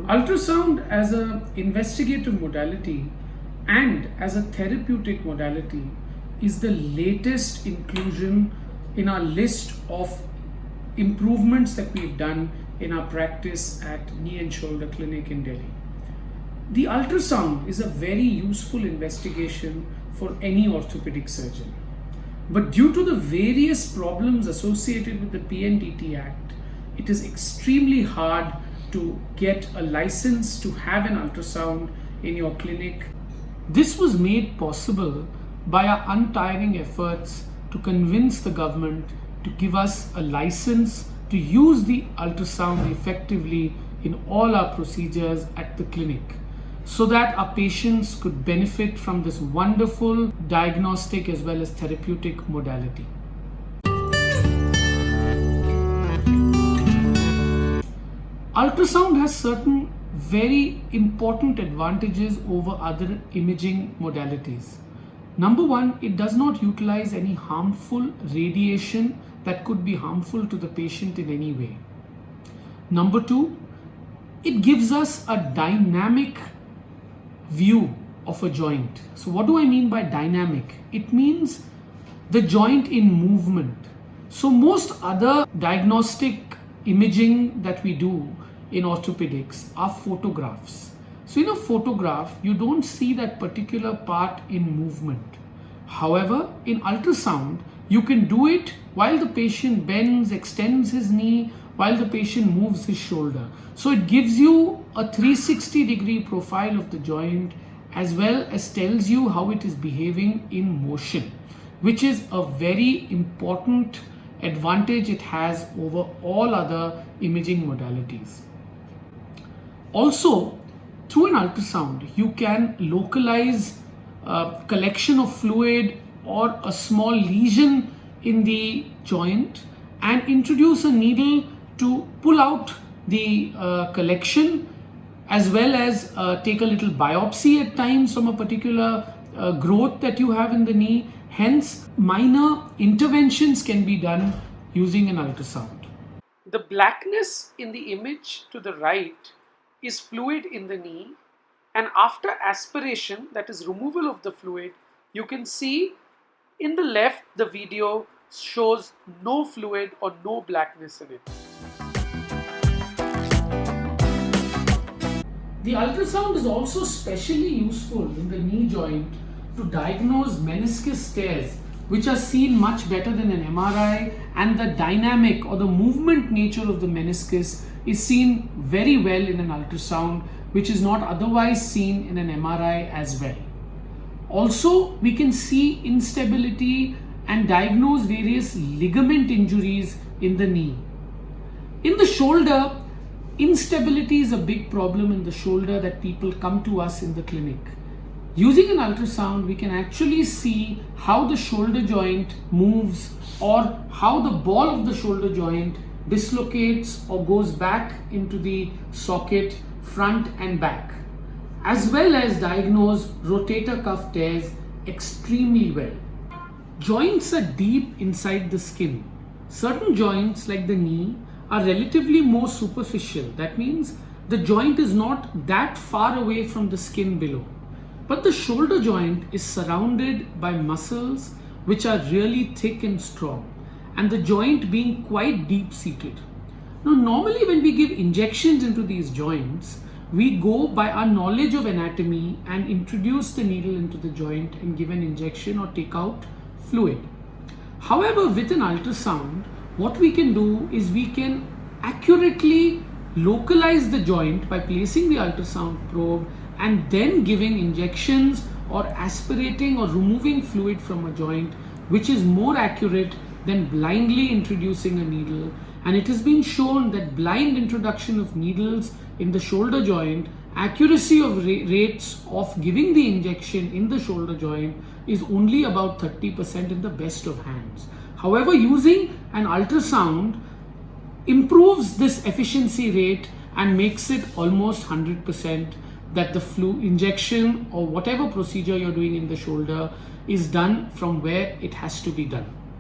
Ultrasound as an investigative modality and as a therapeutic modality is the latest inclusion in our list of improvements that we've done in our practice at Knee and Shoulder Clinic in Delhi. The ultrasound is a very useful investigation for any orthopedic surgeon. But due to the various problems associated with the PNDT Act, it is extremely hard to get a license to have an ultrasound in your clinic. This was made possible by our untiring efforts to convince the government to give us a license to use the ultrasound effectively in all our procedures at the clinic, so that our patients could benefit from this wonderful diagnostic as well as therapeutic modality. Ultrasound has certain very important advantages over other imaging modalities. Number one, it does not utilize any harmful radiation that could be harmful to the patient in any way. Number two, it gives us a dynamic view of a joint. So what do I mean by dynamic? It means the joint in movement. So most other diagnostic imaging that we do in orthopedics are photographs. So in a photograph, you don't see that particular part in movement. However, in ultrasound, you can do it while the patient bends, extends his knee, while the patient moves his shoulder. So it gives you a 360-degree profile of the joint as well as tells you how it is behaving in motion, which is a very important advantage it has over all other imaging modalities. Also, through an ultrasound, you can localize a collection of fluid or a small lesion in the joint and introduce a needle to pull out the collection, as well as take a little biopsy at times from a particular growth that you have in the knee. Hence, minor interventions can be done using an ultrasound. The blackness in the image to the right is fluid in the knee, and after aspiration, that is removal of the fluid, you can see in the left the video shows no fluid or no blackness in it. The ultrasound is also specially useful in the knee joint to diagnose meniscus tears, which are seen much better than an MRI, and the dynamic or the movement nature of the meniscus is seen very well in an ultrasound, which is not otherwise seen in an MRI as well. Also, we can see instability and diagnose various ligament injuries in the knee. In the shoulder, instability is a big problem in the shoulder that people come to us in the clinic. Using an ultrasound, we can actually see how the shoulder joint moves or how the ball of the shoulder joint dislocates or goes back into the socket front and back, as well as diagnose rotator cuff tears extremely well. Joints are deep inside the skin. Certain joints like the knee are relatively more superficial. That means the joint is not that far away from the skin below. But the shoulder joint is surrounded by muscles which are really thick and strong, and the joint being quite deep-seated. Now, normally when we give injections into these joints, we go by our knowledge of anatomy and introduce the needle into the joint and give an injection or take out fluid. However, with an ultrasound, what we can do is we can accurately localize the joint by placing the ultrasound probe and then giving injections or aspirating or removing fluid from a joint, which is more accurate than blindly introducing a needle. And it has been shown that blind introduction of needles in the shoulder joint, accuracy of rates of giving the injection in the shoulder joint is only about 30% in the best of hands. However, using an ultrasound improves this efficiency rate and makes it almost 100% that the injection or whatever procedure you're doing in the shoulder is done from where it has to be done.